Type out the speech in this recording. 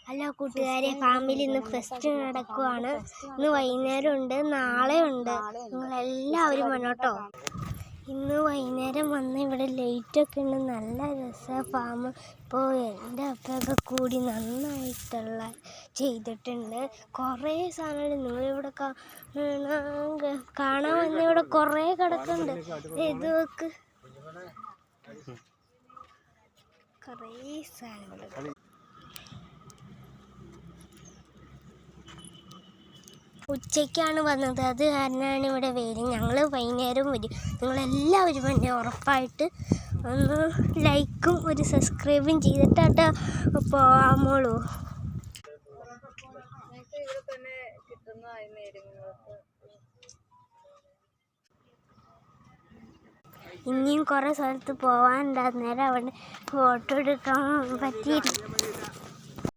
Hello കൂട്ടുകാരെ, family ഇന്ന് fest നടക്കുവാണ്. ഇന്ന് വൈകുന്നേരം ഉണ്ട്, നാളെ ഉണ്ട്. നിങ്ങളെല്ലാവരും വന്നോട്ടോ. ഇന്ന് വൈകുന്നേരം വന്ന് ഇവിടെ ലൈറ്റൊക്കെ ഉണ്ട്, നല്ല രസമാണ് ഫാം. ഇപ്പോൾ എൻ്റെ അപ്പയൊക്കെ കൂടി നന്നായിട്ടുള്ള ചെയ്തിട്ടുണ്ട്. കുറേ സാധനങ്ങൾ നിങ്ങളിവിടെ കാണാൻ വന്ന ഇവിടെ കുറേ കിടക്കുന്നുണ്ട്. ഇത് നോക്ക്, കുറേ സാധനങ്ങൾ. ഉച്ചയ്ക്കാണ് വന്നത്, അത് കാരണമാണ് ഇവിടെ വെയിൽ. ഞങ്ങൾ വൈകുന്നേരം വരും. നിങ്ങളെല്ലാവരും തന്നെ ഉറപ്പായിട്ട് ഒന്ന് ലൈക്കും ഒരു സബ്സ്ക്രൈബും ചെയ്തിട്ടാട്ടോ പോകാമോളൂ. ഇനിയും കുറേ സ്ഥലത്ത് പോകാനുണ്ട്. അന്നേരം അവിടെ ഫോട്ടോ എടുക്കാൻ പറ്റിയില്ല.